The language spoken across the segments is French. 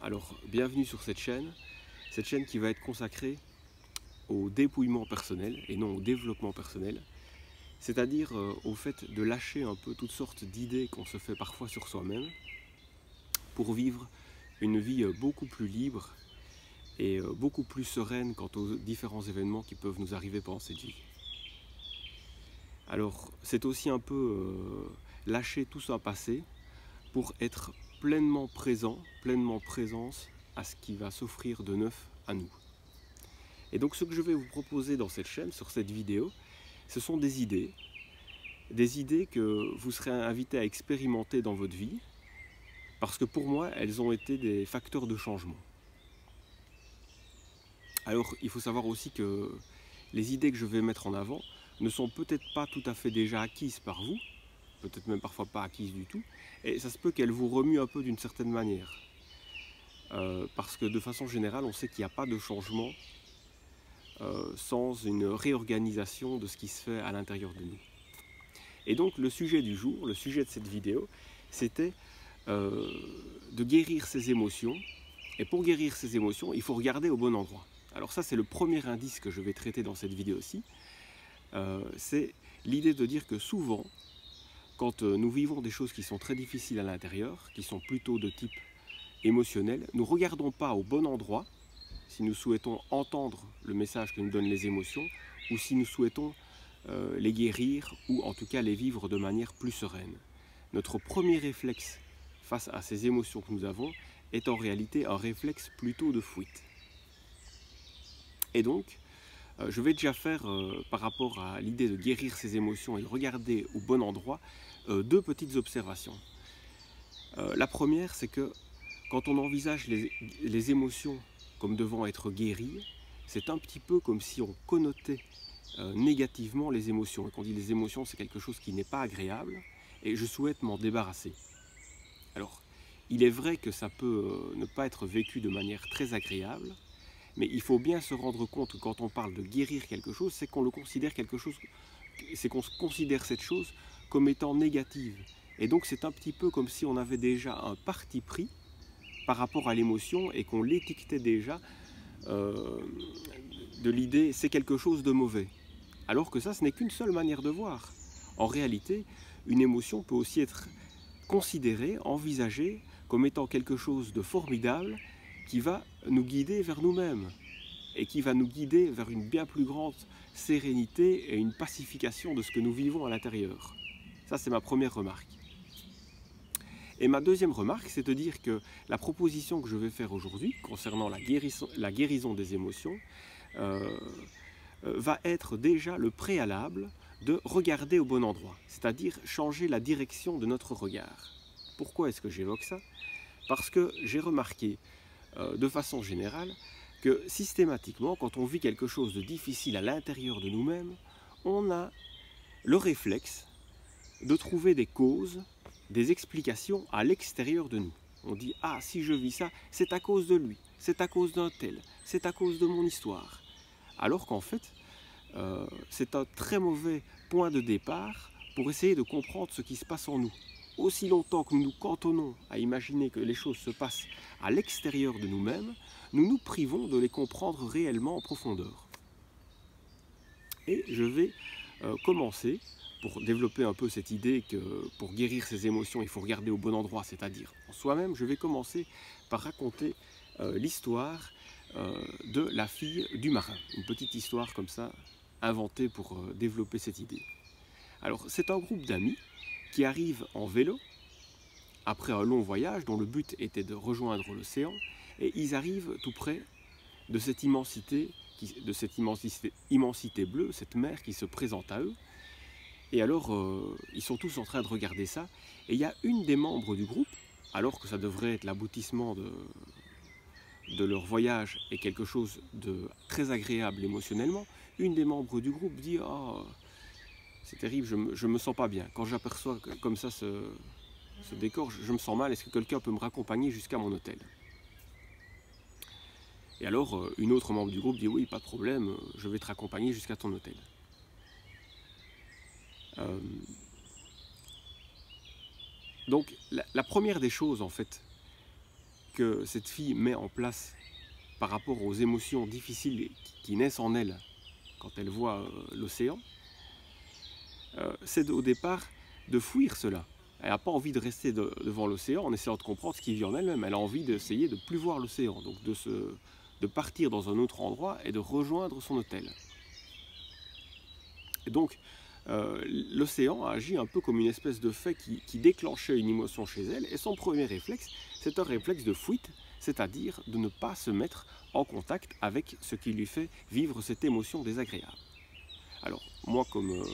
Alors, bienvenue sur cette chaîne qui va être consacrée au dépouillement personnel et non au développement personnel, c'est-à-dire au fait de lâcher un peu toutes sortes d'idées qu'on se fait parfois sur soi-même pour vivre une vie beaucoup plus libre et beaucoup plus sereine quant aux différents événements qui peuvent nous arriver pendant cette vie. Alors, c'est aussi un peu lâcher tout ça passé pour être pleinement présent, pleinement présence à ce qui va s'offrir de neuf à nous. Et donc ce que je vais vous proposer dans cette chaîne, sur cette vidéo, ce sont des idées que vous serez invité à expérimenter dans votre vie, parce que pour moi, elles ont été des facteurs de changement. Alors, il faut savoir aussi que les idées que je vais mettre en avant ne sont peut-être pas tout à fait déjà acquises par vous, peut-être même parfois pas acquises du tout, et ça se peut qu'elles vous remuent un peu d'une certaine manière. Parce que de façon générale, on sait qu'il n'y a pas de changement sans une réorganisation de ce qui se fait à l'intérieur de nous. Et donc le sujet du jour, le sujet de cette vidéo, c'était de guérir ses émotions. Et pour guérir ses émotions, il faut regarder au bon endroit. Alors ça, c'est le premier indice que je vais traiter dans cette vidéo-ci. C'est l'idée de dire que souvent, quand nous vivons des choses qui sont très difficiles à l'intérieur, qui sont plutôt de type émotionnel, nous ne regardons pas au bon endroit si nous souhaitons entendre le message que nous donnent les émotions ou si nous souhaitons les guérir ou en tout cas les vivre de manière plus sereine. Notre premier réflexe face à ces émotions que nous avons est en réalité un réflexe plutôt de fuite. Et donc, je vais déjà faire, par rapport à l'idée de guérir ses émotions et regarder au bon endroit, deux petites observations. La première, c'est que quand on envisage les émotions comme devant être guéries, c'est un petit peu comme si on connotait négativement les émotions. Et qu'on dit les émotions, c'est quelque chose qui n'est pas agréable et je souhaite m'en débarrasser. Alors, il est vrai que ça peut ne pas être vécu de manière très agréable, mais il faut bien se rendre compte que quand on parle de guérir quelque chose, c'est qu'on le considère c'est qu'on considère cette chose comme étant négative. Et donc c'est un petit peu comme si on avait déjà un parti pris par rapport à l'émotion et qu'on l'étiquetait déjà de l'idée c'est quelque chose de mauvais. Alors que ça, ce n'est qu'une seule manière de voir. En réalité, une émotion peut aussi être considérée, envisagée comme étant quelque chose de formidable qui va nous guider vers nous-mêmes et qui va nous guider vers une bien plus grande sérénité et une pacification de ce que nous vivons à l'intérieur. Ça, c'est ma première remarque. Et ma deuxième remarque, c'est de dire que la proposition que je vais faire aujourd'hui concernant la guérison des émotions va être déjà le préalable de regarder au bon endroit, c'est-à-dire changer la direction de notre regard. Pourquoi est-ce que j'évoque ça? Parce que j'ai remarqué de façon générale que systématiquement, quand on vit quelque chose de difficile à l'intérieur de nous-mêmes, on a le réflexe de trouver des causes, des explications à l'extérieur de nous. On dit « Ah, si je vis ça, c'est à cause de lui, c'est à cause d'un tel, c'est à cause de mon histoire. » Alors qu'en fait, c'est un très mauvais point de départ pour essayer de comprendre ce qui se passe en nous. Aussi longtemps que nous nous cantonnons à imaginer que les choses se passent à l'extérieur de nous-mêmes, nous nous privons de les comprendre réellement en profondeur. Et je vais commencer, pour développer un peu cette idée que pour guérir ses émotions, il faut regarder au bon endroit, c'est-à-dire en soi-même, je vais commencer par raconter l'histoire de la fille du marin. Une petite histoire comme ça, inventée pour développer cette idée. Alors, c'est un groupe d'amis qui arrivent en vélo, après un long voyage dont le but était de rejoindre l'océan, et ils arrivent tout près de cette immensité bleue, cette mer qui se présente à eux. Et alors, ils sont tous en train de regarder ça, et il y a une des membres du groupe, alors que ça devrait être l'aboutissement de leur voyage et quelque chose de très agréable émotionnellement, une des membres du groupe dit « Oh, c'est terrible, je me sens pas bien. Quand j'aperçois comme ça ce décor, je me sens mal. Est-ce que quelqu'un peut me raccompagner jusqu'à mon hôtel ?» Et alors, une autre membre du groupe dit « Oui, pas de problème, je vais te raccompagner jusqu'à ton hôtel. » Donc, la première des choses, en fait, que cette fille met en place par rapport aux émotions difficiles qui naissent en elle quand elle voit l'océan, c'est au départ de fuir cela. Elle n'a pas envie de rester devant l'océan en essayant de comprendre ce qui vit en elle-même. Elle a envie d'essayer de ne plus voir l'océan, donc de partir dans un autre endroit et de rejoindre son hôtel. Et donc, l'océan agit un peu comme une espèce de fait qui déclenchait une émotion chez elle, et son premier réflexe, c'est un réflexe de fuite, c'est-à-dire de ne pas se mettre en contact avec ce qui lui fait vivre cette émotion désagréable. Alors, moi, comme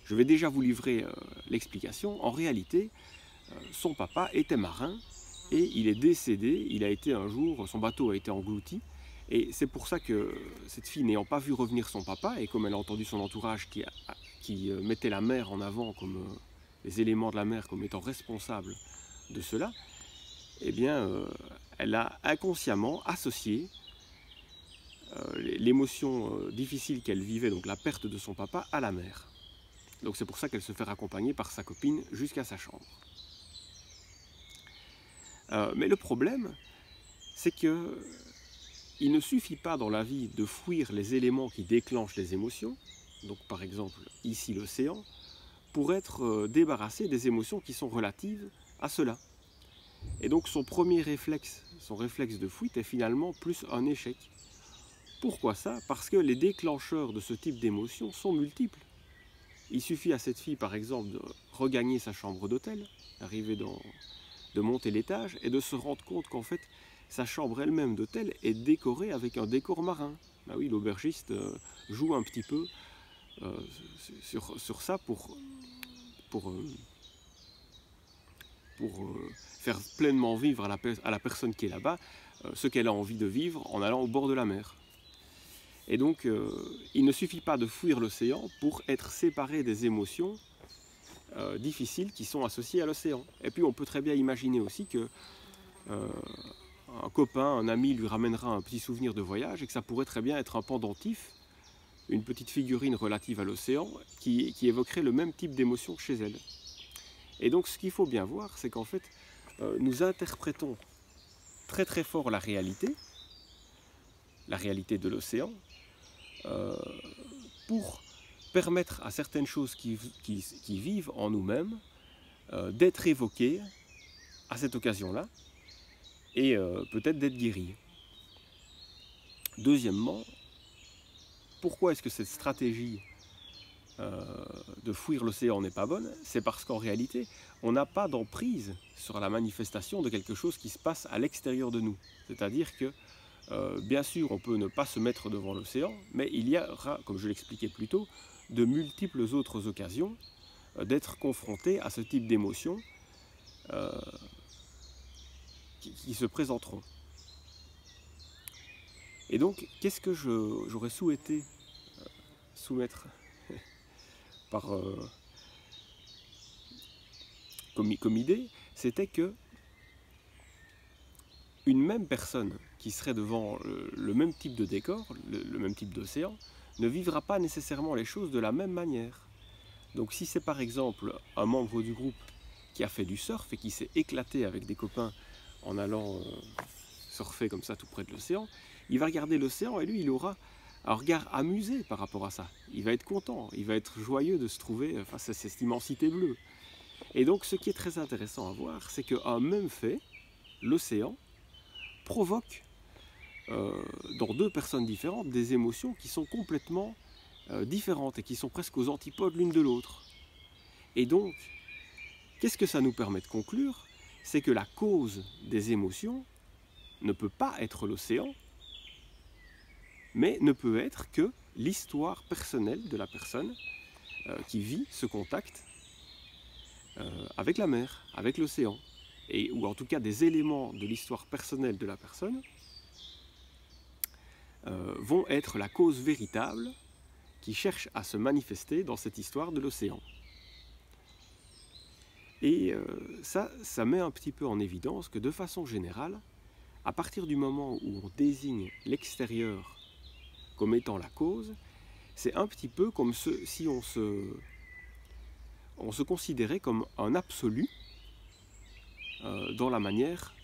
je vais déjà vous livrer l'explication, en réalité, son papa était marin, et il est décédé, il a été un jour, son bateau a été englouti, et c'est pour ça que cette fille, n'ayant pas vu revenir son papa, et comme elle a entendu son entourage qui mettait la mer en avant, comme les éléments de la mer comme étant responsables de cela, eh bien, elle a inconsciemment associé l'émotion difficile qu'elle vivait, donc la perte de son papa, à la mer. Donc c'est pour ça qu'elle se fait raccompagner par sa copine jusqu'à sa chambre. Mais le problème, c'est que il ne suffit pas dans la vie de fuir les éléments qui déclenchent les émotions, donc par exemple ici l'océan, pour être débarrassé des émotions qui sont relatives à cela. Et donc son premier réflexe, son réflexe de fuite est finalement plus un échec. Pourquoi ça? Parce que les déclencheurs de ce type d'émotions sont multiples. Il suffit à cette fille par exemple de regagner sa chambre d'hôtel, de monter l'étage et de se rendre compte qu'en fait sa chambre elle-même d'hôtel est décorée avec un décor marin. Ben oui, l'aubergiste joue un petit peu sur ça pour faire pleinement vivre à la personne qui est là-bas ce qu'elle a envie de vivre en allant au bord de la mer. Et donc, il ne suffit pas de fuir l'océan pour être séparé des émotions difficiles qui sont associées à l'océan. Et puis, on peut très bien imaginer aussi que un copain, un ami lui ramènera un petit souvenir de voyage et que ça pourrait très bien être un pendentif, une petite figurine relative à l'océan qui évoquerait le même type d'émotion chez elle. Et donc, ce qu'il faut bien voir, c'est qu'en fait, nous interprétons très très fort la réalité de l'océan, pour permettre à certaines choses qui vivent en nous-mêmes d'être évoquées à cette occasion-là et peut-être d'être guéries. Deuxièmement, pourquoi est-ce que cette stratégie de fuir l'océan n'est pas bonne? C'est parce qu'en réalité, on n'a pas d'emprise sur la manifestation de quelque chose qui se passe à l'extérieur de nous. C'est-à-dire que bien sûr, on peut ne pas se mettre devant l'océan, mais il y aura, comme je l'expliquais plus tôt, de multiples autres occasions d'être confronté à ce type d'émotions qui se présenteront. Et donc, qu'est-ce que j'aurais souhaité soumettre comme idée? C'était que une même personne qui serait devant le même type de décor, le même type d'océan, ne vivra pas nécessairement les choses de la même manière. Donc si c'est par exemple un membre du groupe qui a fait du surf et qui s'est éclaté avec des copains en allant surfer comme ça tout près de l'océan, il va regarder l'océan et lui il aura un regard amusé par rapport à ça. Il va être content, il va être joyeux de se trouver face à cette immensité bleue. Et donc ce qui est très intéressant à voir, c'est qu'un même fait, l'océan, provoque dans deux personnes différentes des émotions qui sont complètement différentes et qui sont presque aux antipodes l'une de l'autre. Et donc, qu'est-ce que ça nous permet de conclure? C'est que la cause des émotions ne peut pas être l'océan, mais ne peut être que l'histoire personnelle de la personne qui vit ce contact avec la mer, avec l'océan, ou en tout cas des éléments de l'histoire personnelle de la personne vont être la cause véritable qui cherche à se manifester dans cette histoire de l'océan. Et ça met un petit peu en évidence que de façon générale, à partir du moment où on désigne l'extérieur comme étant la cause, c'est un petit peu comme si on se considérait comme un absolu dans la manière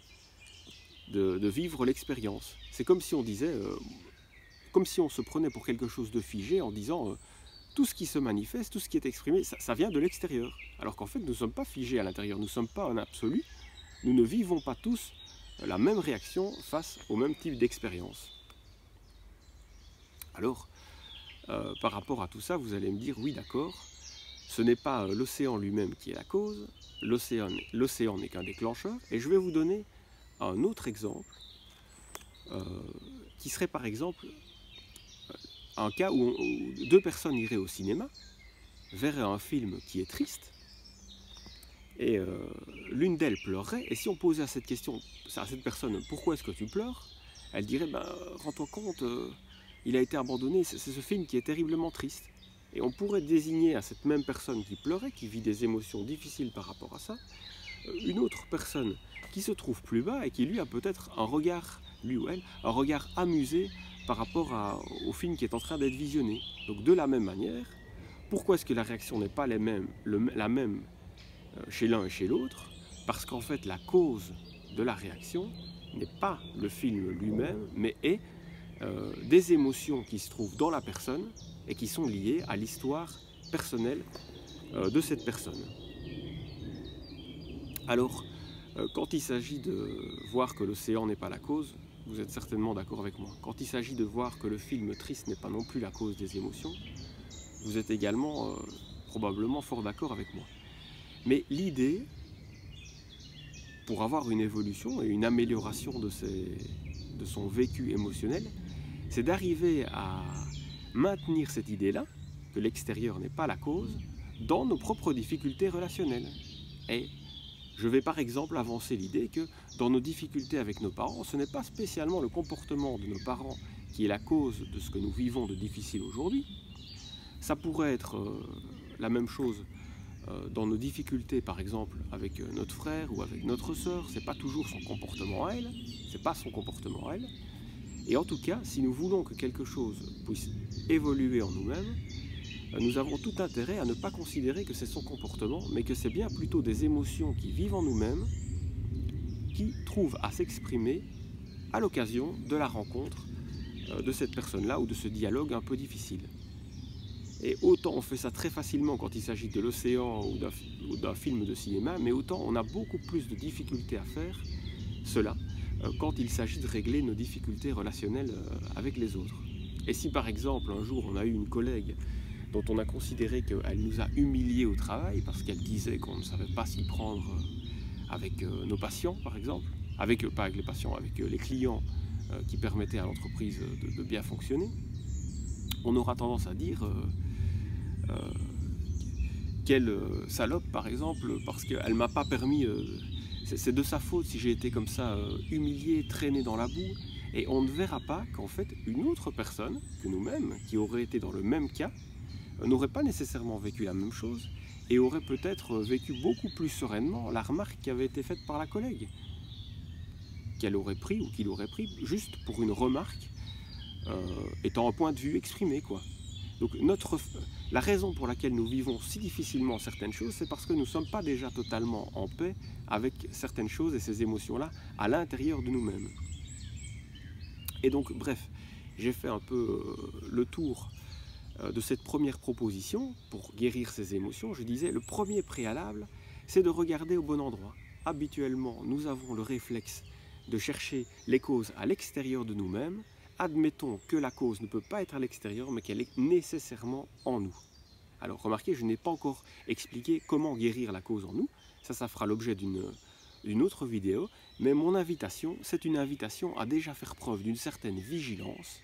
de vivre l'expérience. C'est comme si on disait, comme si on se prenait pour quelque chose de figé en disant tout ce qui se manifeste, tout ce qui est exprimé, ça vient de l'extérieur. Alors qu'en fait, nous ne sommes pas figés à l'intérieur, nous ne sommes pas un absolu, nous ne vivons pas tous la même réaction face au même type d'expérience. Alors, par rapport à tout ça, vous allez me dire, oui d'accord, ce n'est pas l'océan lui-même qui est la cause, l'océan n'est qu'un déclencheur, et je vais vous donner un autre exemple, qui serait par exemple un cas où deux personnes iraient au cinéma, verraient un film qui est triste, et l'une d'elles pleurerait, et si on posait à cette question, à cette personne, pourquoi est-ce que tu pleures? Elle dirait, ben, rends-toi compte, il a été abandonné, c'est ce film qui est terriblement triste. Et on pourrait désigner à cette même personne qui pleurait, qui vit des émotions difficiles par rapport à ça, une autre personne qui se trouve plus bas et qui lui a peut-être un regard, lui ou elle, un regard amusé par rapport au film qui est en train d'être visionné. Donc de la même manière, pourquoi est-ce que la réaction n'est pas la même chez l'un et chez l'autre? Parce qu'en fait la cause de la réaction n'est pas le film lui-même, mais est des émotions qui se trouvent dans la personne et qui sont liées à l'histoire personnelle de cette personne. Alors, quand il s'agit de voir que l'océan n'est pas la cause, vous êtes certainement d'accord avec moi. Quand il s'agit de voir que le film triste n'est pas non plus la cause des émotions, vous êtes également probablement fort d'accord avec moi. Mais l'idée, pour avoir une évolution et une amélioration de son vécu émotionnel, c'est d'arriver à maintenir cette idée-là, que l'extérieur n'est pas la cause, dans nos propres difficultés relationnelles. Et je vais par exemple avancer l'idée que dans nos difficultés avec nos parents, ce n'est pas spécialement le comportement de nos parents qui est la cause de ce que nous vivons de difficile aujourd'hui. Ça pourrait être la même chose dans nos difficultés, par exemple, avec notre frère ou avec notre sœur. C'est pas toujours son comportement à elle, c'est pas son comportement à elle. Et en tout cas, si nous voulons que quelque chose puisse évoluer en nous-mêmes, nous avons tout intérêt à ne pas considérer que c'est son comportement, mais que c'est bien plutôt des émotions qui vivent en nous-mêmes, qui trouvent à s'exprimer à l'occasion de la rencontre de cette personne-là ou de ce dialogue un peu difficile. Et autant on fait ça très facilement quand il s'agit de l'océan ou d'un film de cinéma, mais autant on a beaucoup plus de difficultés à faire cela quand il s'agit de régler nos difficultés relationnelles avec les autres. Et si par exemple un jour on a eu une collègue dont on a considéré qu'elle nous a humiliés au travail parce qu'elle disait qu'on ne savait pas s'y prendre avec nos patients par exemple, pas avec les patients, avec les clients qui permettaient à l'entreprise de bien fonctionner, on aura tendance à dire quelle salope par exemple parce qu'elle m'a pas permis, c'est de sa faute si j'ai été comme ça humilié, traîné dans la boue, et on ne verra pas qu'en fait une autre personne que nous-mêmes qui aurait été dans le même cas n'aurait pas nécessairement vécu la même chose et aurait peut-être vécu beaucoup plus sereinement la remarque qui avait été faite par la collègue, qu'elle aurait pris ou qu'il aurait pris juste pour une remarque étant un point de vue exprimé, quoi. Donc la raison pour laquelle nous vivons si difficilement certaines choses, c'est parce que nous ne sommes pas déjà totalement en paix avec certaines choses et ces émotions-là à l'intérieur de nous-mêmes. Et donc, bref, j'ai fait un peu le tour de cette première proposition pour guérir ces émotions. Je disais, le premier préalable, c'est de regarder au bon endroit. Habituellement, nous avons le réflexe de chercher les causes à l'extérieur de nous-mêmes. Admettons que la cause ne peut pas être à l'extérieur, mais qu'elle est nécessairement en nous. Alors remarquez, je n'ai pas encore expliqué comment guérir la cause en nous. Ça fera l'objet d'une autre vidéo. Mais mon invitation, c'est une invitation à déjà faire preuve d'une certaine vigilance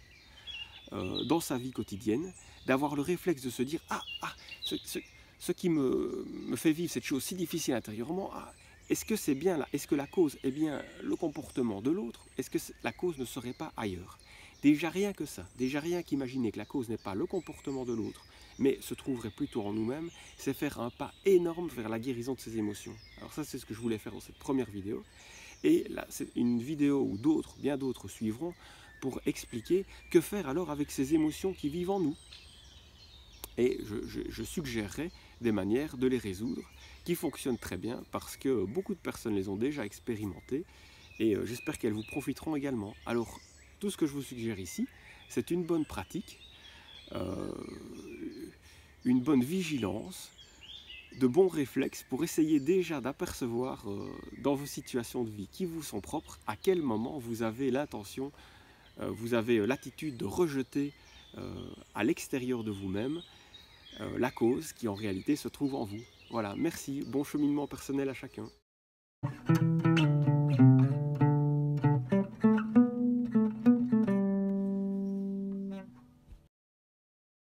dans sa vie quotidienne, d'avoir le réflexe de se dire ce qui me fait vivre cette chose si difficile intérieurement, est-ce que c'est bien là? Est-ce que la cause est bien le comportement de l'autre? Est-ce que la cause ne serait pas ailleurs? Déjà rien que ça, déjà rien qu'imaginer que la cause n'est pas le comportement de l'autre, mais se trouverait plutôt en nous-mêmes, c'est faire un pas énorme vers la guérison de ces émotions. Alors ça, c'est ce que je voulais faire dans cette première vidéo. Et là, c'est une vidéo où bien d'autres suivront pour expliquer que faire alors avec ces émotions qui vivent en nous. Et je suggérerai des manières de les résoudre qui fonctionnent très bien parce que beaucoup de personnes les ont déjà expérimentées et j'espère qu'elles vous profiteront également. Alors, tout ce que je vous suggère ici, c'est une bonne pratique, euh, une bonne vigilance, de bons réflexes pour essayer déjà d'apercevoir dans vos situations de vie qui vous sont propres, à quel moment vous avez l'intention, vous avez l'attitude de rejeter à l'extérieur de vous-même la cause qui en réalité se trouve en vous. Voilà, merci, bon cheminement personnel à chacun.